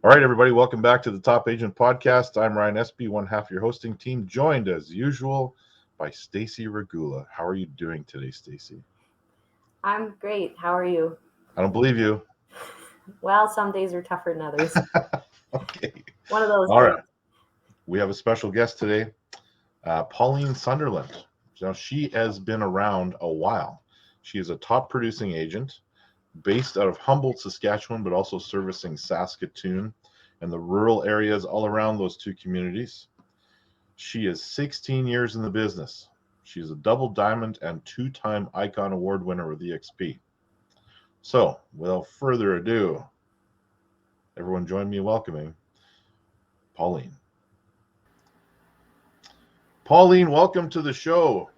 All right, everybody, welcome back to the Top Agent Podcast. I'm Ryan Espy, one half of your hosting team, joined as usual by Stacy Regula. How are you doing today, Stacy? I'm great. How are you? I don't believe you. Well, some days are tougher than others. Okay. One of those All days. right. We have a special guest today, Pauline Sunderland. Now, she has been around a while. She is a top producing agent based out of Humboldt, Saskatchewan, but also servicing Saskatoon and the rural areas all around those two communities. She is 16 years in the business. She's a double diamond and two-time Icon Award winner with eXp. So, without further ado, everyone join me in welcoming Pauline. Pauline, welcome to the show.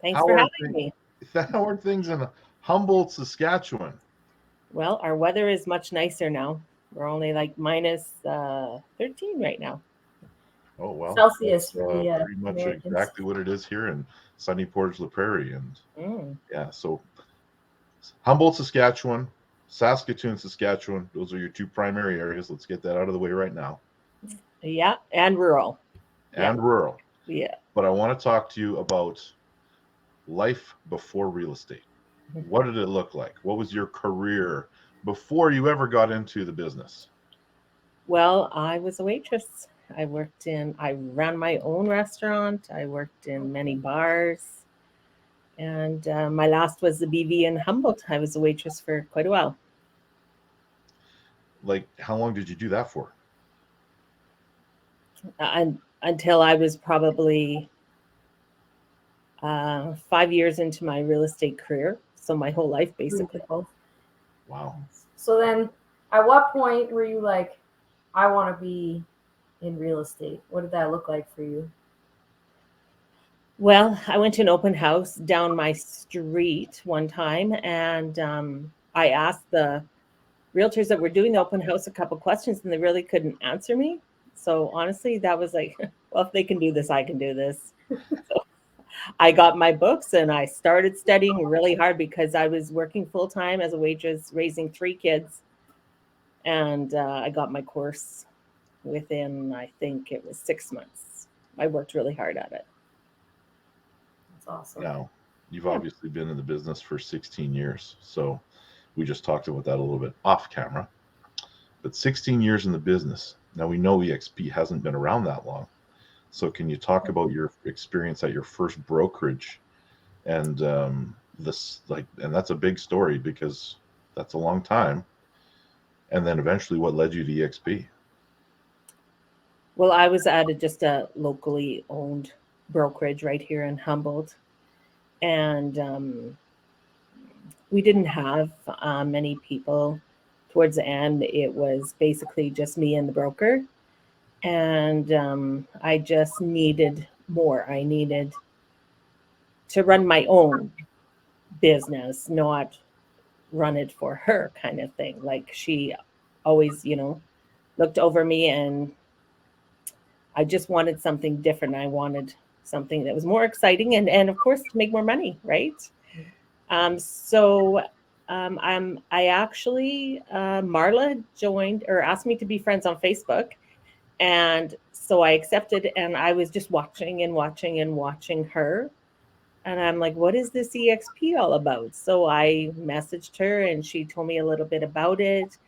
Thanks for having me. How are things in Humboldt, Saskatchewan? Well, our weather is much nicer now. We're only like minus 13 right now. Oh, well. Celsius, Pretty much Americans. exactly what it is here in sunny Portage la Prairie. And yeah, so Humboldt, Saskatchewan, Saskatoon, Saskatchewan, those are your two primary areas. Let's get that out of the way right now. Yeah, and rural. And rural. Yeah. But I want to talk to you about life before real estate. What did it look like? What was your career before you ever got into the business? Well, I was a waitress. I ran my own restaurant. I worked in many bars. And my last was the BV in Humboldt. I was a waitress for quite a while. Like, how long did you do that for? Until I was probably 5 years into my real estate career. So my whole life, basically. Wow. So then, at what point were you like, I want to be in real estate? What did that look like for you? Well, I went to an open house down my street one time, and I asked the realtors that were doing the open house a couple questions, and they really couldn't answer me. So honestly, that was like, well, if they can do this, I can do this. So I got my books and I started studying really hard because I was working full time as a waitress, raising 3 kids. And I got my course within, I think it was 6 months. I worked really hard at it. That's awesome. Now, you've obviously been in the business for 16 years. So we just talked about that a little bit off camera. But 16 years in the business. Now, we know eXp hasn't been around that long. So can you talk about your experience at your first brokerage? And and that's a big story because that's a long time. And then eventually what led you to eXp? Well, I was at just a locally owned brokerage right here in Humboldt. And we didn't have many people. Towards the end, it was basically just me and the broker. And I just needed more. I needed to run my own business, not run it for her kind of thing. Like she always, looked over me, and I just wanted something different. I wanted something that was more exciting and of course to make more money, right? I actually, Marla joined or asked me to be friends on Facebook. And so I accepted, and I was just watching her. And I'm like, what is this eXp all about? So I messaged her and she told me a little bit about it.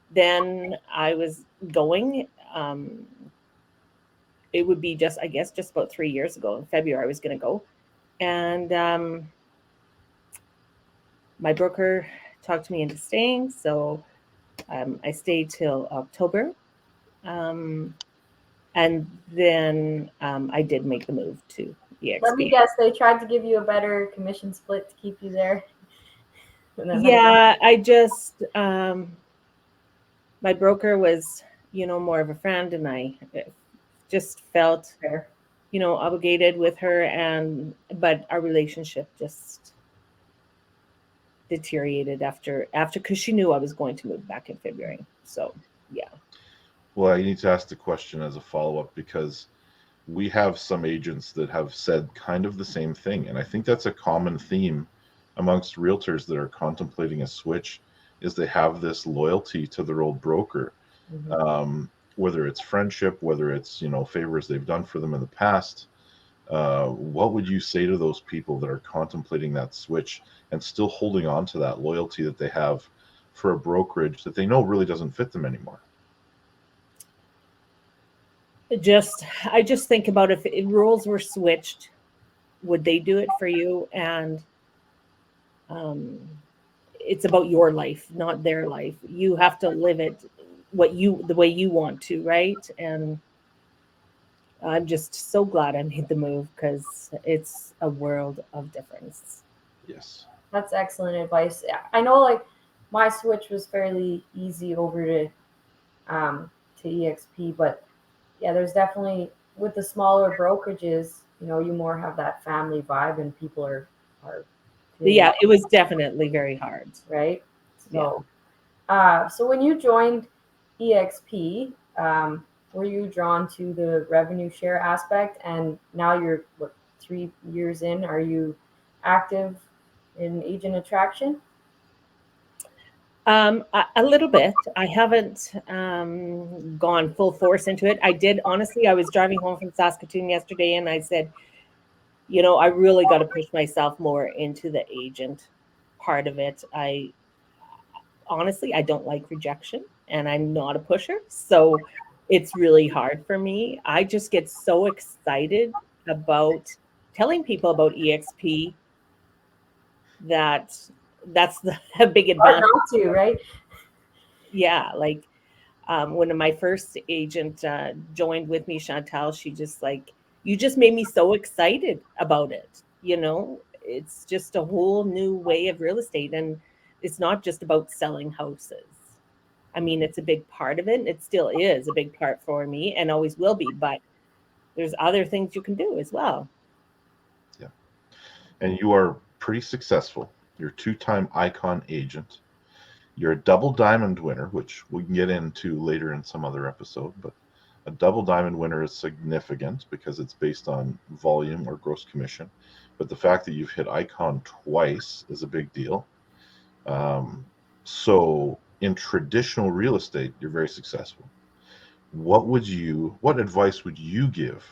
Then I was going. It would be just about 3 years ago. In February, I was going to go. And my broker talked me into staying. So I stayed till October. And then I did make the move to eXp. Let me guess, they tried to give you a better commission split to keep you there. Yeah, I just, my broker was, more of a friend, and I just felt, Fair. Obligated with her, but our relationship just deteriorated after, because she knew I was going to move back in February. So, yeah. Well, I need to ask the question as a follow-up because we have some agents that have said kind of the same thing. And I think that's a common theme amongst realtors that are contemplating a switch is they have this loyalty to their old broker. Whether it's friendship, whether it's, you know, favors they've done for them in the past. What would you say to those people that are contemplating that switch and still holding on to that loyalty that they have for a brokerage that they know really doesn't fit them anymore? I just think about if rules were switched, would they do it for you? And it's about your life, not their life. You have to live it the way you want to, right? And I'm just so glad I made the move because it's a world of difference. Yes. That's excellent advice. I know, like, my switch was fairly easy over to eXp, but yeah, there's definitely, with the smaller brokerages, you know, you more have that family vibe, and people are yeah, it was definitely very hard, right? So so when you joined eXp, were you drawn to the revenue share aspect? And now you're, what, 3 years in, are you active in agent attraction? A little bit. I haven't gone full force into it. I did, honestly. I was driving home from Saskatoon yesterday, and I said, you know, I really got to push myself more into the agent part of it. Honestly, I don't like rejection, and I'm not a pusher, so it's really hard for me. I just get so excited about telling people about eXp that's a big advantage. Not to, right? Yeah, like when my first agent joined with me, Chantal, she just like, you just made me so excited about it. You know, it's just a whole new way of real estate, and it's not just about selling houses. I mean, it's a big part of it, and it still is a big part for me and always will be, but there's other things you can do as well. Yeah. And you are pretty successful. You're a 2-time Icon agent. You're a double diamond winner, which we can get into later in some other episode, but a double diamond winner is significant because it's based on volume or gross commission. But the fact that you've hit Icon twice is a big deal. So in traditional real estate, you're very successful. What advice would you give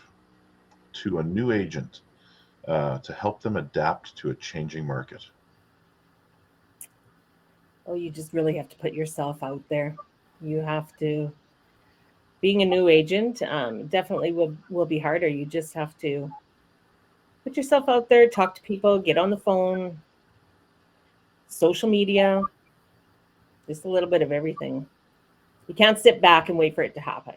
to a new agent to help them adapt to a changing market? Oh, you just really have to put yourself out there. You have to. Being a new agent definitely will be harder. You just have to put yourself out there, talk to people, get on the phone, social media, just a little bit of everything. You can't sit back and wait for it to happen.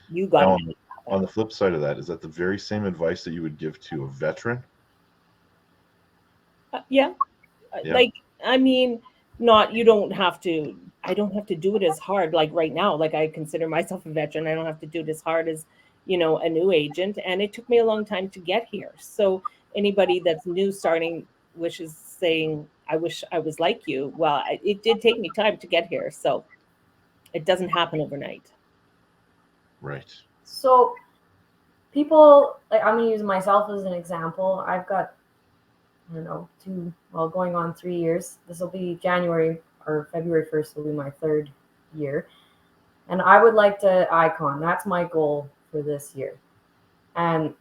You got to. On the flip side of that, is that the very same advice that you would give to a veteran? Yeah. Like, I mean, you don't have to, I don't have to do it as hard. Like right now, like I consider myself a veteran. I don't have to do it as hard as, you know, a new agent. And it took me a long time to get here. So anybody that's new starting wishes saying, I wish I was like you. Well, it did take me time to get here. So it doesn't happen overnight. Right. So people, like, I'm going to use myself as an example. I've got, I don't know, going on 3 years. This will be January or February 1st will be my 3rd year. And I would like to Icon. That's my goal for this year. And,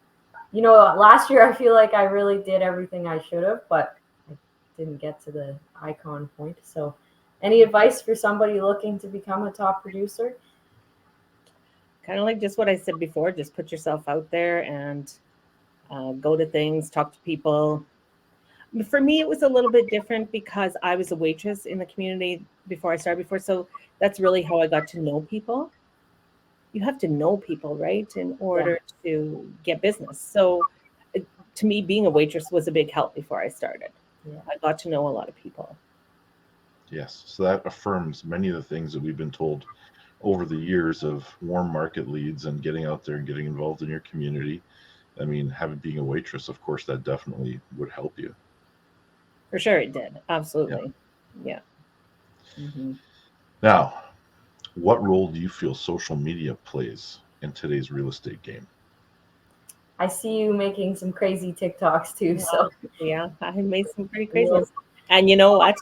you know, last year I feel like I really did everything I should have, but I didn't get to the Icon point. So any advice for somebody looking to become a top producer? Kind of like just what I said before, just put yourself out there and go to things, talk to people. For me, it was a little bit different because I was a waitress in the community before I started before. So that's really how I got to know people. You have to know people, right, in order to get business. So to me, being a waitress was a big help before I started. Yeah. I got to know a lot of people. Yes. So that affirms many of the things that we've been told over the years of warm market leads and getting out there and getting involved in your community. I mean, being a waitress, of course, that definitely would help you. For sure it did. Absolutely. Yeah. Mm-hmm. Now, what role do you feel social media plays in today's real estate game? I see you making some crazy TikToks too. So yeah, I made some pretty crazy ones. And you know what?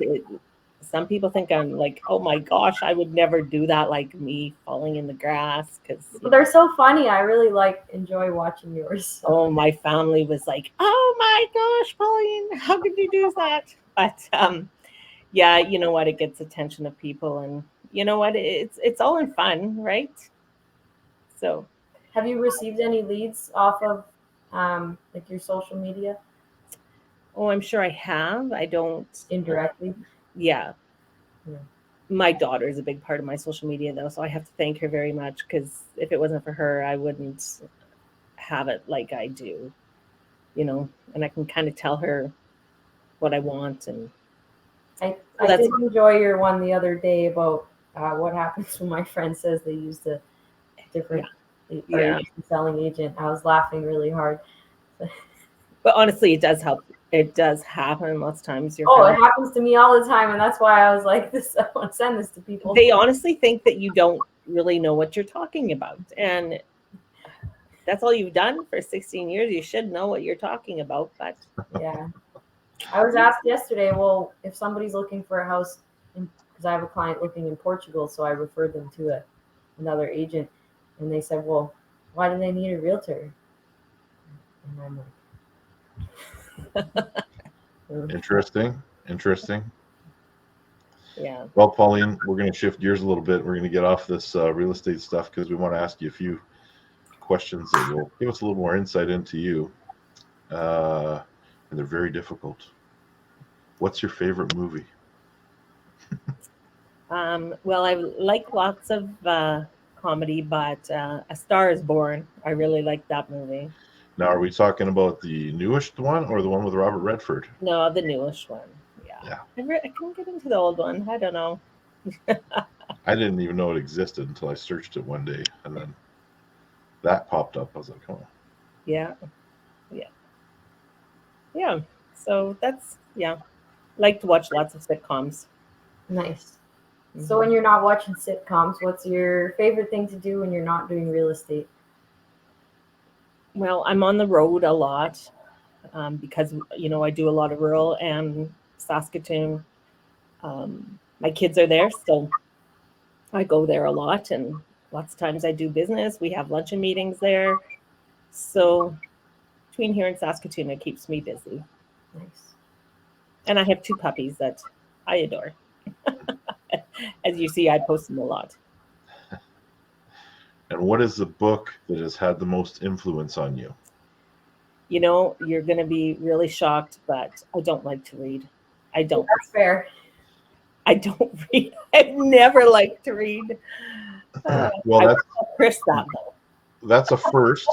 some people think I'm like, oh my gosh, I would never do that, like me falling in the grass. Because They're so funny. I really enjoy watching yours. oh, my family was like, oh my gosh, Pauline, how could you do that? But yeah, you know what? It gets attention of people, and you know what? It's all in fun, right? So, Have you received any leads off of like your social media oh, I'm sure I have. I don't. indirectly? Yeah. Yeah. My daughter is a big part of my social media, though, so I have to thank her very much, because if it wasn't for her, I wouldn't have it like I do, you know, and I can kind of tell her what I want. And I that's- did enjoy your one the other day about what happens when my friend says they used a different Yeah. selling agent. I was laughing really hard. But honestly, it does help. It does happen lots of times. It happens to me all the time, and that's why I was like, "This, I want to send this to people." They honestly think that you don't really know what you're talking about, and that's all you've done for 16 years. You should know what you're talking about. But Yeah, I was asked yesterday, well, if somebody's looking for a house, because I have a client looking in Portugal, so I referred them to another agent, and they said, well, why do they need a realtor? And I'm like, Interesting. yeah. Well, Pauline, we're going to shift gears a little bit. We're going to get off this real estate stuff because we want to ask you a few questions that will give us a little more insight into you. And they're very difficult. What's your favorite movie? Well, I like lots of comedy, but A Star is Born. I really like that movie. Now, are we talking about the newest one or the one with Robert Redford? No, the newest one. Yeah. I couldn't get into the old one. I don't know. I didn't even know it existed until I searched it one day, and then that popped up. I was like, oh. Yeah. So that's like to watch lots of sitcoms. nice. So when you're not watching sitcoms, what's your favorite thing to do when you're not doing real estate? Well, I'm on the road a lot because I do a lot of rural and Saskatoon. My kids are there, so I go there a lot, and lots of times I do business. We have luncheon meetings there. So between here and Saskatoon, it keeps me busy. Nice. And I have 2 puppies that I adore. As you see, I post them a lot. And what is the book that has had the most influence on you? You're going to be really shocked, but I don't like to read. I don't. That's fair. I don't read. I've never liked to read. Well, Chris, that though. That's a first,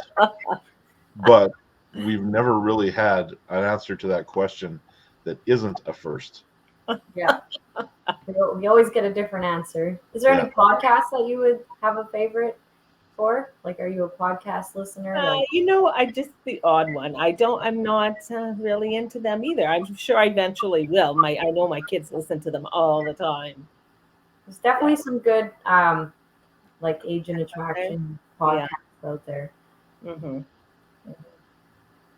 but we've never really had an answer to that question that isn't a first. Yeah. We always get a different answer. Is there any podcasts that you would have a favorite for? Like, are you a podcast listener? I just the odd one. I'm not really into them either. I'm sure I eventually will. I know my kids listen to them all the time. There's definitely some good like agent attraction podcasts out there. Mm-hmm.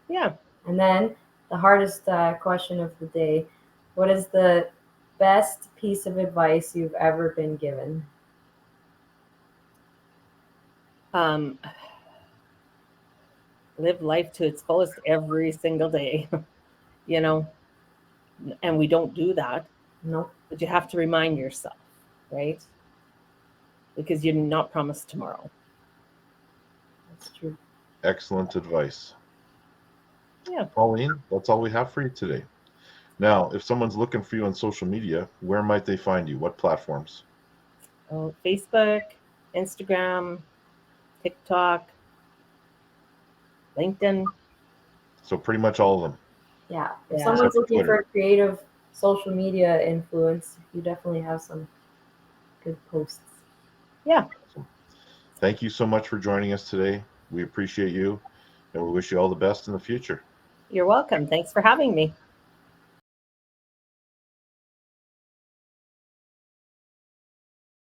Yeah. And then the hardest question of the day: what is the best piece of advice you've ever been given? Live life to its fullest every single day, and we don't do that. No. But you have to remind yourself, right? Because you're not promised tomorrow. That's true. Excellent advice. Yeah. Pauline, that's all we have for you today. Now, if someone's looking for you on social media, where might they find you? What platforms? Oh, Facebook, Instagram, TikTok, LinkedIn. So pretty much all of them. Yeah. If someone's looking for a creative social media influence, you definitely have some good posts. Yeah. Thank you so much for joining us today. We appreciate you, and we wish you all the best in the future. You're welcome. Thanks for having me.